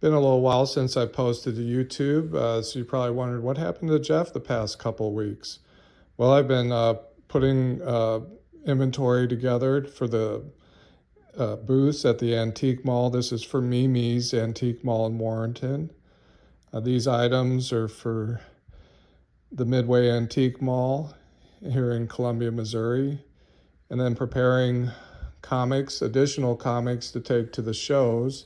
Been a little while since I posted to YouTube, so you probably wondered what happened to Jeff the past couple weeks. Well, I've been putting inventory together for the booths at the Antique Mall. This is for Mimi's Antique Mall in Warrenton. These items are for the Midway Antique Mall here in Columbia, Missouri, and then preparing comics, additional comics to take to the shows.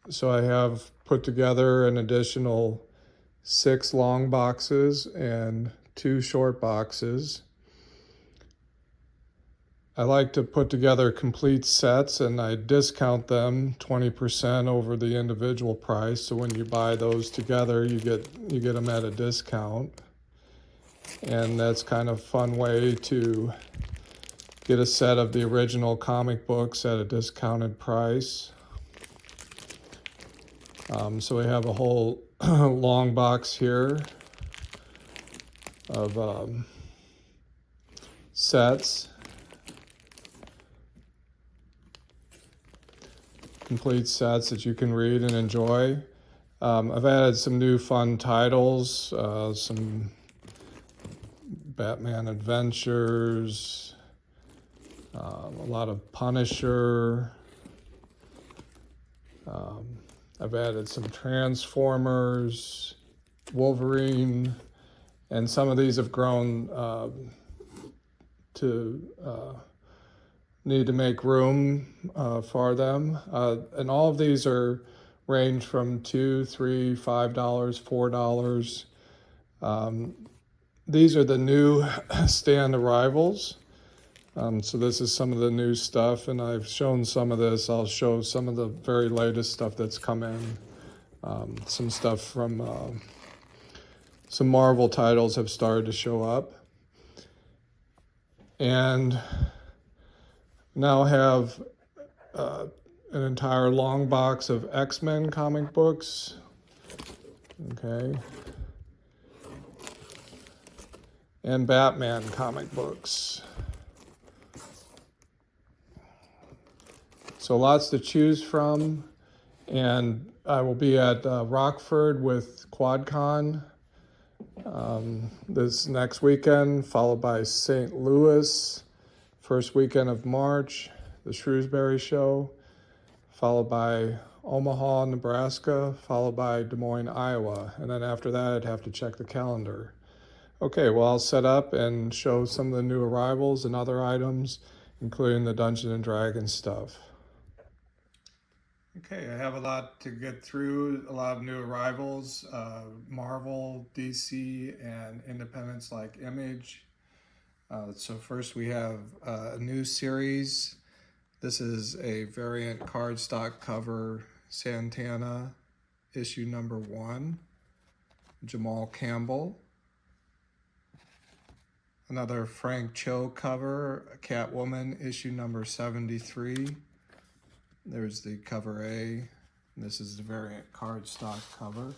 So I have put together an additional 6 long boxes and 2 short boxes. I like to put together complete sets, and I discount them 20% over the individual price. So when you buy those together, you get them at a discount. And that's kind of a fun way to get a set of the original comic books at a discounted price. So we have a whole long box here of sets, complete sets that you can read and enjoy. I've added some new fun titles, some Batman Adventures, a lot of Punisher. I've added some Transformers, Wolverine, and some of these have grown to need to make room for them. And all of these are range from $2, $3, $5, $4. These are the new stand arrivals. So this is some of the new stuff, and I've shown some of this. I'll show some of the very latest stuff that's come in. Some stuff from some Marvel titles have started to show up. And now have an entire long box of X-Men comic books. Okay. And Batman comic books. So lots to choose from, and I will be at Rockford with QuadCon this next weekend, followed by St. Louis, first weekend of March, the Shrewsbury Show, followed by Omaha, Nebraska, followed by Des Moines, Iowa, and then after that I'd have to check the calendar. Okay, well, I'll set up and show some of the new arrivals and other items, including the Dungeons & Dragons stuff. Okay, I have a lot to get through, a lot of new arrivals, Marvel, DC, and independents like Image. So first we have a new series. This is a variant cardstock cover, Santana, issue number 1, Jamal Campbell. Another Frank Cho cover, Catwoman, issue number 73. There's the cover A. This is the variant cardstock cover.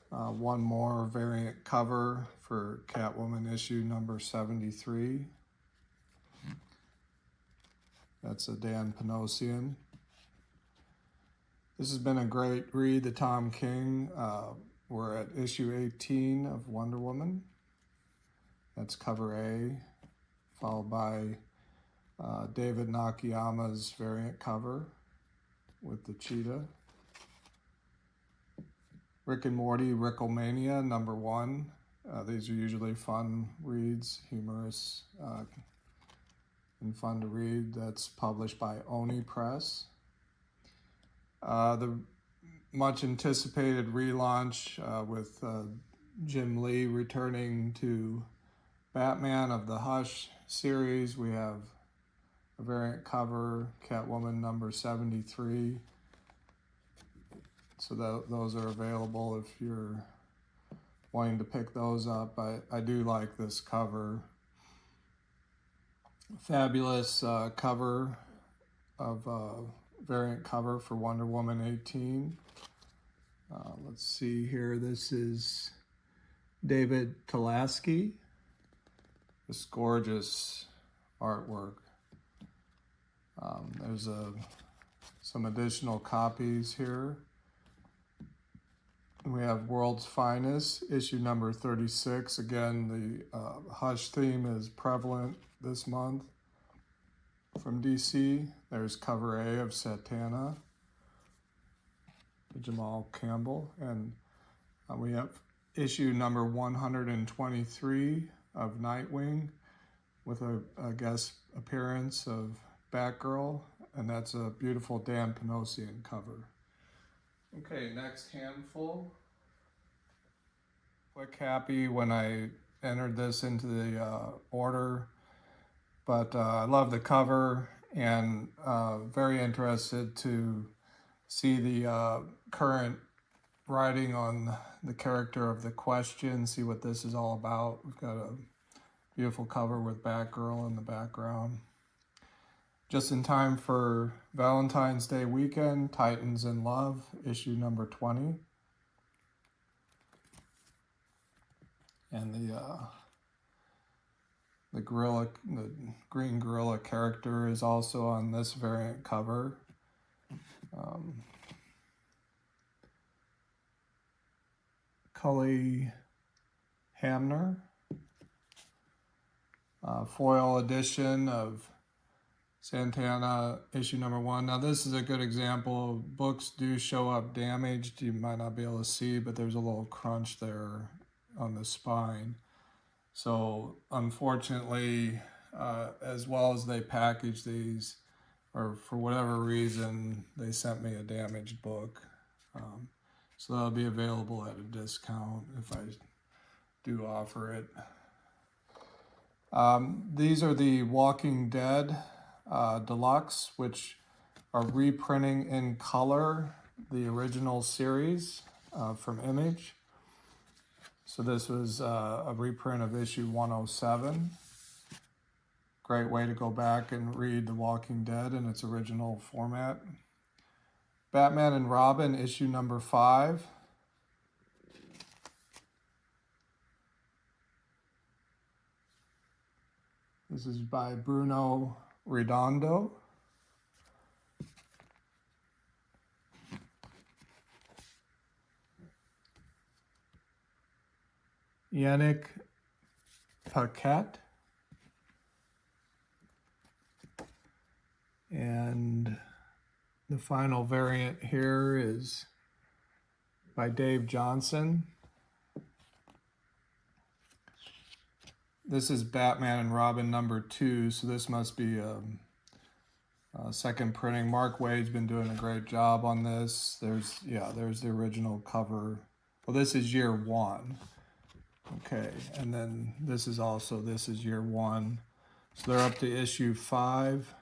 One more variant cover for Catwoman issue number 73. That's a Dan Panosian. This has been a great read, the Tom King. We're at issue 18 of Wonder Woman. That's cover A, followed by David Nakayama's variant cover with the cheetah. Rick and Morty, Rickomania, number 1. These are usually fun reads, humorous and fun to read. That's published by Oni Press. The much anticipated relaunch with Jim Lee returning to Batman of the Hush series. We have a variant cover, Catwoman number 73. So those are available if you're wanting to pick those up. I do like this cover. Fabulous cover of variant cover for Wonder Woman 18. Let's see here. This is David Talaski. This gorgeous artwork. There's a some additional copies here. We have World's Finest, issue number 36. Again, the Hush theme is prevalent this month from DC. There's cover A of Satana, Jamal Campbell, and we have issue number 123 of Nightwing with a guest appearance of Batgirl, and that's a beautiful Dan Panosian cover. Okay, next handful. Quick happy when I entered this into the order, but I love the cover and very interested to see the current writing on the character of the Question, see what this is all about. We've got a beautiful cover with Batgirl in the background. Just in time for Valentine's Day weekend, Titans in Love, issue number 20. And the green gorilla character is also on this variant cover. Cully Hamner, foil edition of Santana, issue number 1. Now this is a good example. Books do show up damaged. You might not be able to see, but there's a little crunch there on the spine. So unfortunately, as well as they package these, or for whatever reason, they sent me a damaged book. So that'll be available at a discount if I do offer it. These are the Walking Dead Deluxe, which are reprinting in color the original series from Image. So this was a reprint of issue 107. Great way to go back and read The Walking Dead in its original format. Batman and Robin, issue number 5. This is by Bruno Redondo. Yannick Paquette. And the final variant here is by Dave Johnson. This is Batman and Robin number 2, so this must be a second printing. Mark Waid's been doing a great job on this. There's the original cover. Well, this is year 1. Okay, and then this is year 1. So they're up to issue 5.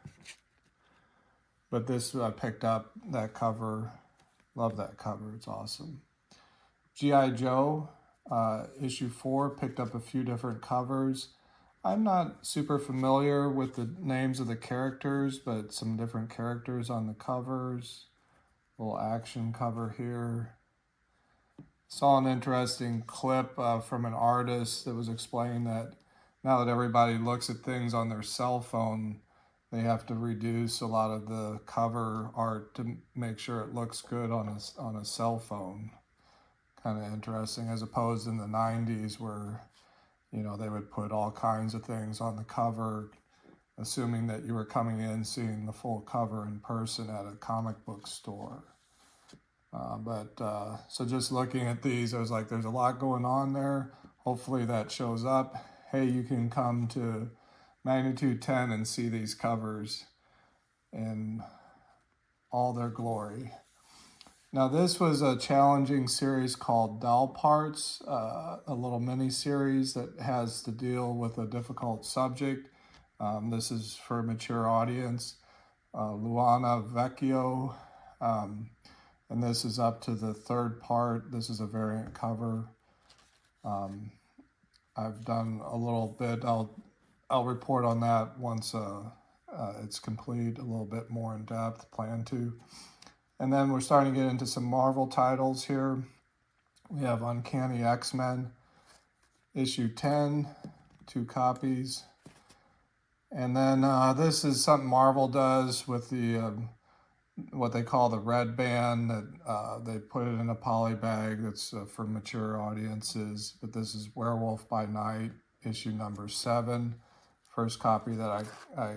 But this, I picked up that cover. Love that cover, it's awesome. G.I. Joe, issue 4, picked up a few different covers. I'm not super familiar with the names of the characters, but some different characters on the covers. Little action cover here. Saw an interesting clip from an artist that was explaining that now that everybody looks at things on their cell phone, they have to reduce a lot of the cover art to make sure it looks good on a cell phone. Kind of interesting, as opposed in the 90s where, you know, they would put all kinds of things on the cover, assuming that you were coming in seeing the full cover in person at a comic book store. So just looking at these, I was like, there's a lot going on there. Hopefully that shows up. Hey, you can come to Magnitude 10 and see these covers in all their glory. Now this was a challenging series called Doll Parts, a little mini series that has to deal with a difficult subject. This is for a mature audience. Luana Vecchio, and this is up to the 3rd part. This is a variant cover. I've done a little bit. I'll report on that once it's complete, a little bit more in depth, plan to. And then we're starting to get into some Marvel titles here. We have Uncanny X-Men, issue 10, 2 copies. And then this is something Marvel does with the what they call the red band, that they put it in a poly bag that's for mature audiences. But this is Werewolf by Night, issue number 7. First copy that I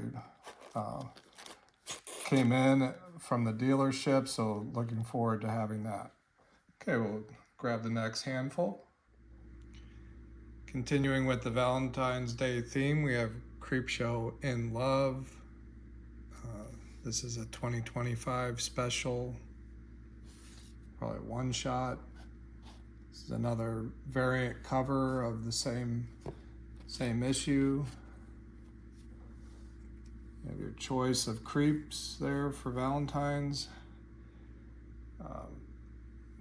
came in from the dealership, so looking forward to having that. Okay, we'll grab the next handful. Continuing with the Valentine's Day theme, we have Creepshow in Love. This is a 2025 special, probably one shot. This is another variant cover of the same issue. You have your choice of creeps there for Valentine's.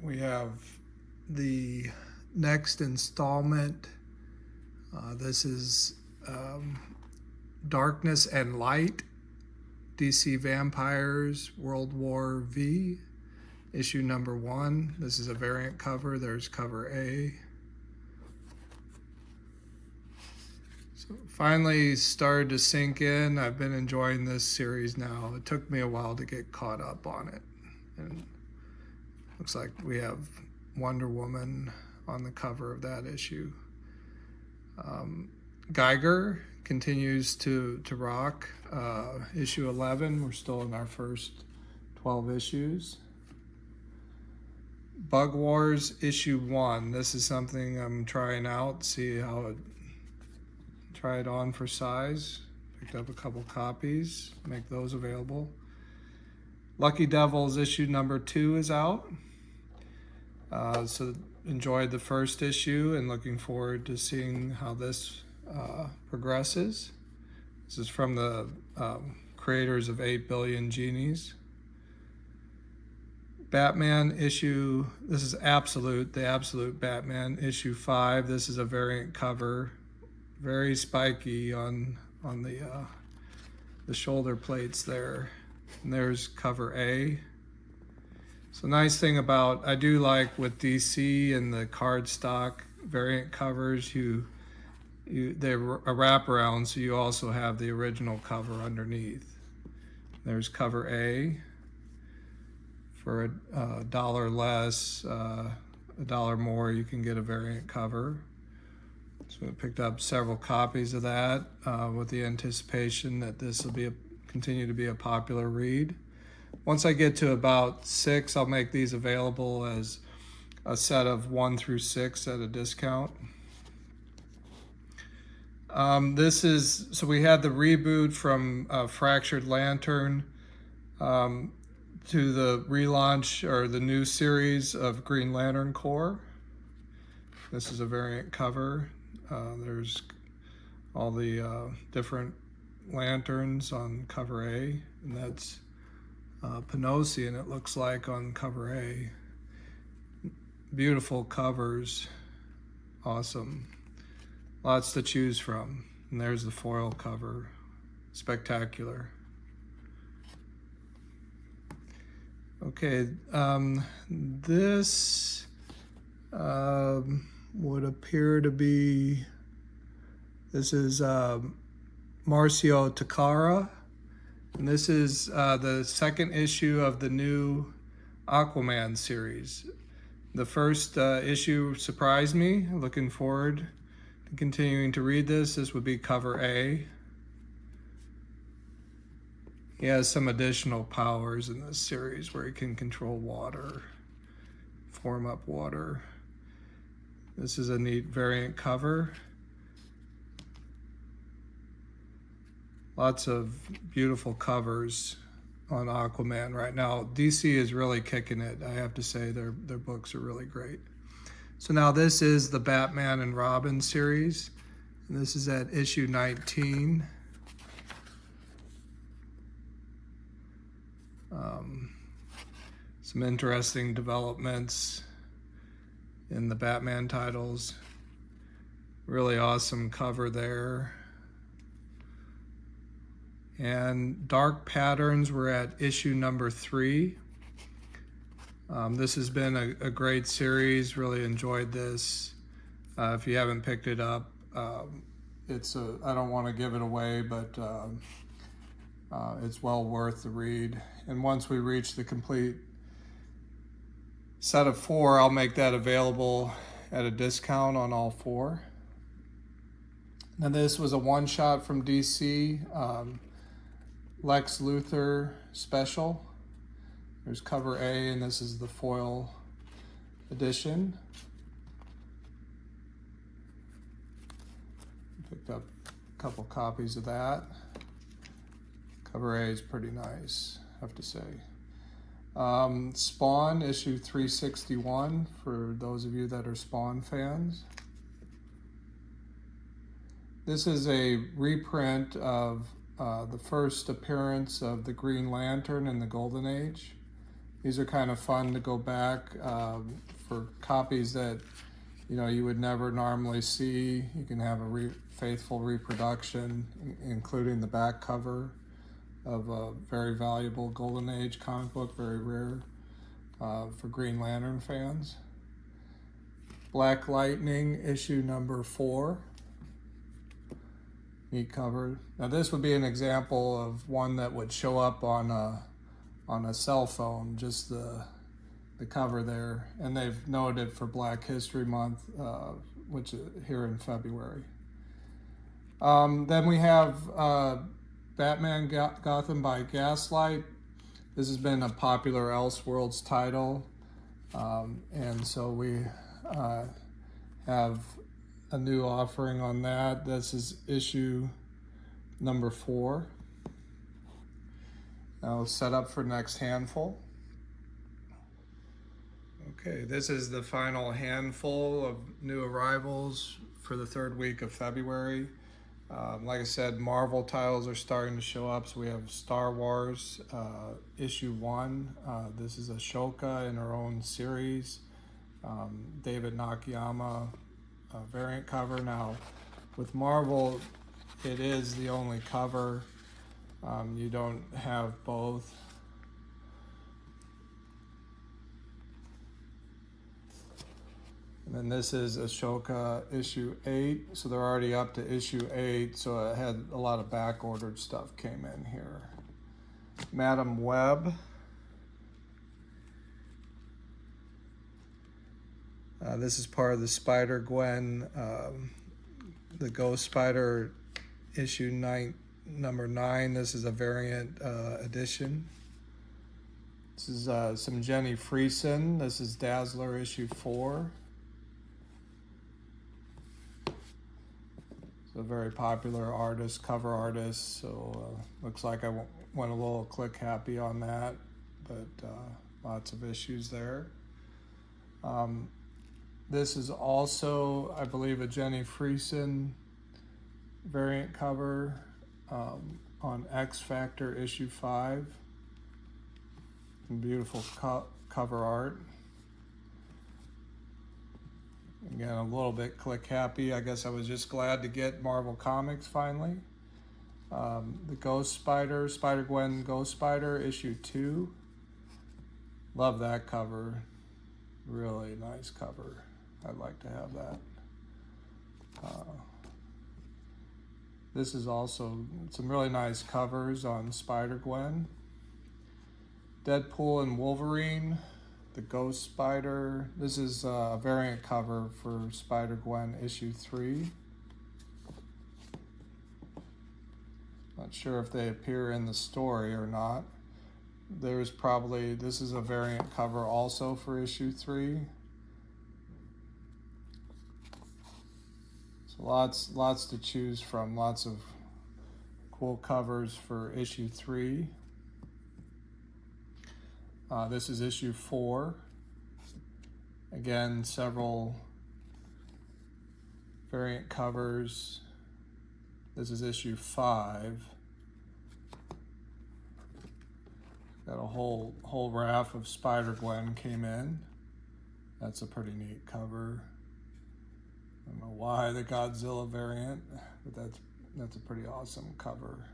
We have the next installment. This is Darkness and Light, DC Vampires World War V, issue number 1. This is a variant cover. There's cover A. So finally started to sink in. I've been enjoying this series now. It took me a while to get caught up on it. And looks like we have Wonder Woman on the cover of that issue. Geiger continues to rock. Issue 11, we're still in our first 12 issues. Bug Wars issue 1. This is something I'm trying out, see how it, try it on for size. Picked up a couple copies, make those available. Lucky Devils issue number 2 is out. So enjoyed the first issue and looking forward to seeing how this progresses. This is from the creators of 8 Billion Genies. Batman issue, this is the Absolute Batman issue 5. This is a variant cover, very spiky on the shoulder plates there. And there's cover A. So nice thing about, I do like with DC and the cardstock variant covers, they're a wraparound, so you also have the original cover underneath. There's cover A. For a dollar less, a dollar more, you can get a variant cover. So I picked up several copies of that with the anticipation that this will continue to be a popular read. Once I get to about 6, I'll make these available as a set of 1 through 6 at a discount. So we had the reboot from Fractured Lantern to the relaunch or the new series of Green Lantern Corps. This is a variant cover. There's all the different lanterns on cover A, and that's Panosian, it looks like, on cover A. Beautiful covers, awesome. Lots to choose from. And there's the foil cover, spectacular. Okay, this would appear to be, this is Marcio Takara, and this is the second issue of the new Aquaman series. The first issue surprised me. Looking forward to continuing to read this. This would be cover A. He has some additional powers in this series where he can control water, form up water. This is a neat variant cover. Lots of beautiful covers on Aquaman right now. DC is really kicking it. I have to say their books are really great. So now this is the Batman and Robin series. And this is at issue 19. Some interesting developments in the Batman titles. Really awesome cover there. And Dark Patterns, we're at issue number 3. This has been a great series, really enjoyed this. If you haven't picked it up, I don't want to give it away, but It's well worth the read. And once we reach the complete set of 4, I'll make that available at a discount on all 4. Now this was a one-shot from DC, Lex Luthor special. There's cover A, and this is the foil edition. Picked up a couple copies of that. Cover A is pretty nice, I have to say. Spawn issue 361 for those of you that are Spawn fans. This is a reprint of the first appearance of the Green Lantern in the Golden Age. These are kind of fun to go back for copies that you would never normally see. You can have a faithful reproduction, including the back cover of a very valuable Golden Age comic book, very rare for Green Lantern fans. Black Lightning issue number 4. Neat cover. Now this would be an example of one that would show up on a cell phone, just the cover there. And they've noted for Black History Month, which is here in February. Then we have Batman Gotham by Gaslight. This has been a popular Elseworlds title. And so we have a new offering on that. This is issue number 4. Now set up for next handful. Okay, this is the final handful of new arrivals for the 3rd week of February. Like I said, Marvel titles are starting to show up. So we have Star Wars issue 1. This is Ashoka in her own series. David Nakayama variant cover. Now, with Marvel, it is the only cover. You don't have both. And then this is Ashoka issue 8. So they're already up to issue 8. So it had a lot of back-ordered stuff came in here. Madam Web. This is part of the Spider-Gwen, the Ghost Spider issue number 9. This is a variant edition. This is some Jenny Friesen. This is Dazzler issue 4. It's a very popular artist, cover artist. So looks like I went a little click happy on that, but lots of issues there. This is also, I believe, a Jenny Friesen variant cover on X Factor issue 5. Some beautiful cover art. Again, a little bit click happy. I guess I was just glad to get Marvel Comics finally. The Ghost Spider, Spider-Gwen Ghost Spider issue 2. Love that cover. Really nice cover. I'd like to have that. This is also some really nice covers on Spider-Gwen. Deadpool and Wolverine, the Ghost Spider. This is a variant cover for Spider-Gwen issue 3. Not sure if they appear in the story or not. This is a variant cover also for issue 3. So lots to choose from, lots of cool covers for issue 3. This is issue 4. Again, several variant covers. This is issue 5. Got a whole raft of Spider-Gwen came in. That's a pretty neat cover. I don't know why the Godzilla variant, but that's a pretty awesome cover.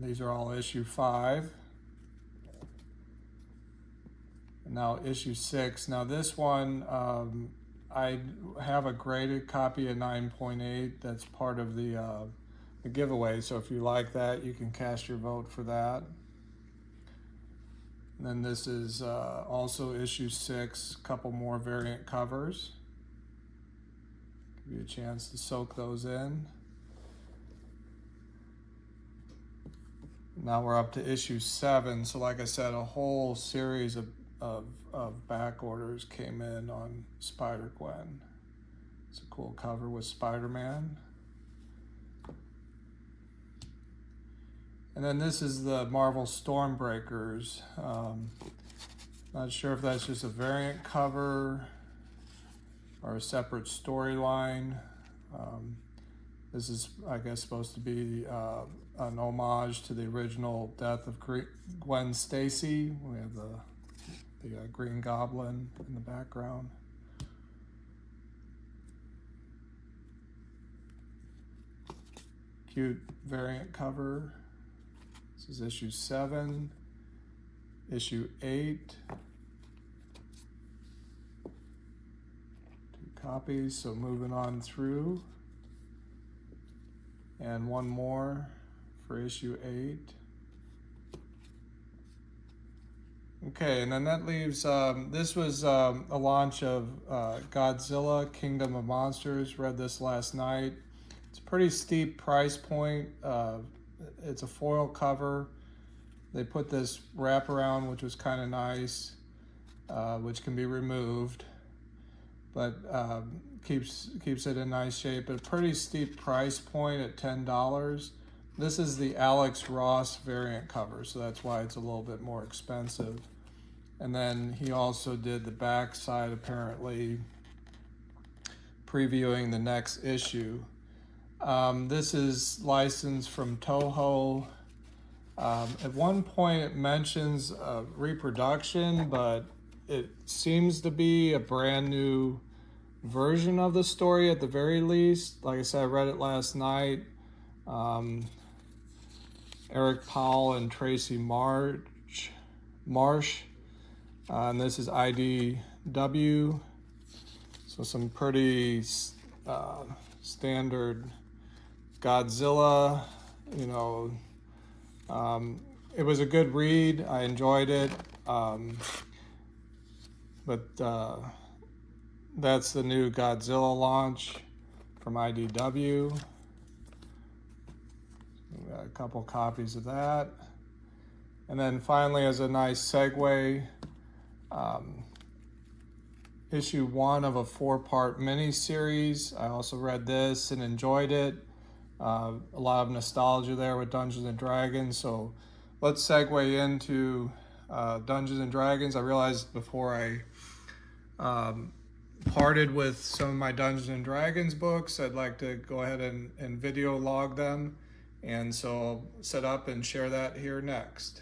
These are all issue 5. And now issue 6. Now this one, I have a graded copy of 9.8 that's part of the a giveaway. So if you like that, you can cast your vote for that. And then this is also issue 6, a couple more variant covers. Give you a chance to soak those in. Now we're up to issue 7. So like I said, a whole series of back orders came in on Spider-Gwen. It's a cool cover with Spider-Man. And then this is the Marvel Stormbreakers. Not sure if that's just a variant cover or a separate storyline. This is, I guess, supposed to be an homage to the original death of Gwen Stacy. We have the Green Goblin in the background. Cute variant cover. This is issue 7, issue 8. 2 copies, so moving on through. And one more for issue 8. Okay, and then that leaves, this was a launch of Godzilla, Kingdom of Monsters. Read this last night. It's a pretty steep price point. It's a foil cover. They put this wraparound, which was kind of nice, which can be removed, but keeps it in nice shape. But a pretty steep price point at $10. This is the Alex Ross variant cover, so that's why it's a little bit more expensive. And then he also did the back side, apparently previewing the next issue. This is licensed from Toho. At one point it mentions reproduction, but it seems to be a brand new version of the story at the very least. Like I said, I read it last night. Eric Powell and Tracy Marsh. And this is IDW. So some pretty standard Godzilla, you know. It was a good read. I enjoyed it. But that's the new Godzilla launch from IDW. We got a couple copies of that. And then finally, as a nice segue, issue 1 of a 4-part mini-series. I also read this and enjoyed it. A lot of nostalgia there with Dungeons and Dragons. So let's segue into Dungeons and Dragons. I realized before I parted with some of my Dungeons and Dragons books, I'd like to go ahead and video log them. And so I'll set up and share that here next.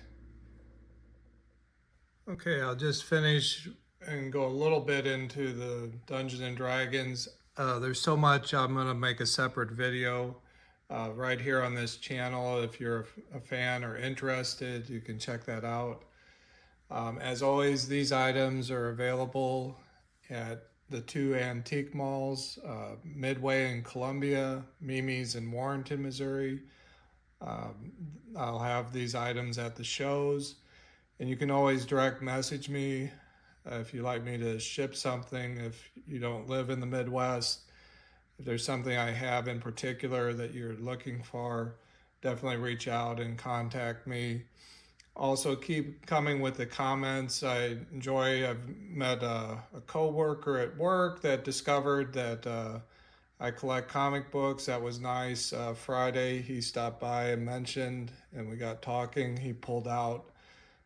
Okay, I'll just finish and go a little bit into the Dungeons and Dragons. There's so much, I'm going to make a separate video right here on this channel. If you're a fan or interested, you can check that out. As always, these items are available at the 2 antique malls, Midway in Columbia, Mimi's in Warrenton, Missouri. I'll have these items at the shows, and you can always direct message me if you'd like me to ship something. If you don't live in the Midwest, if there's something I have in particular that you're looking for, definitely reach out and contact me. Also, keep coming with the comments. I've met a co-worker at work that discovered that I collect comic books. That was nice. Friday, he stopped by and mentioned, and we got talking. He pulled out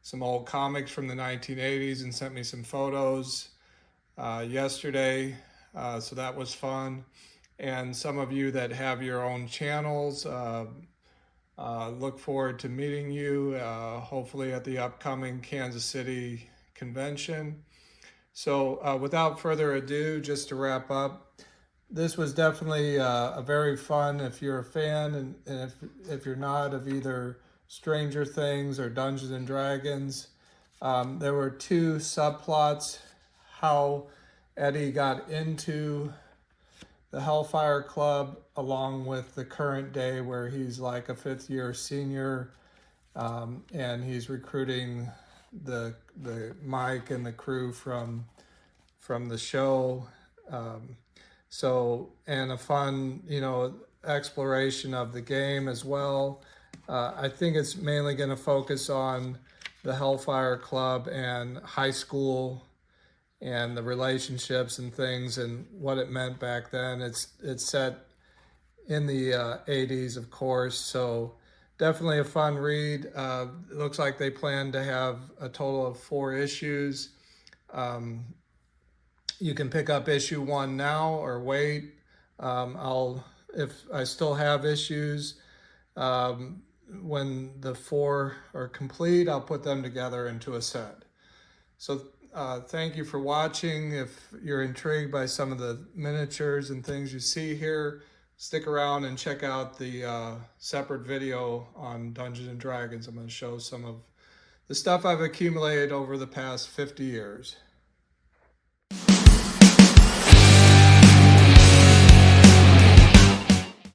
some old comics from the 1980s and sent me some photos yesterday. So that was fun. And some of you that have your own channels, look forward to meeting you, hopefully at the upcoming Kansas City convention. So without further ado, just to wrap up, this was definitely a very fun, if you're a fan, and if you're not, of either Stranger Things or Dungeons and Dragons. There were 2 subplots: how Eddie got into the Hellfire Club along with the current day where he's like a 5th-year senior, and he's recruiting the Mike and the crew from the show. And a fun, exploration of the game as well. I think it's mainly going to focus on the Hellfire Club and high school and the relationships and things and what it meant back then. It's set in the 80s, of course, so definitely a fun read. It looks like they plan to have a total of 4 issues. You can pick up issue 1 now or wait. If I still have issues, when the 4 are complete, I'll put them together into a set. So thank you for watching. If you're intrigued by some of the miniatures and things you see here, stick around and check out the separate video on Dungeons & Dragons. I'm going to show some of the stuff I've accumulated over the past 50 years.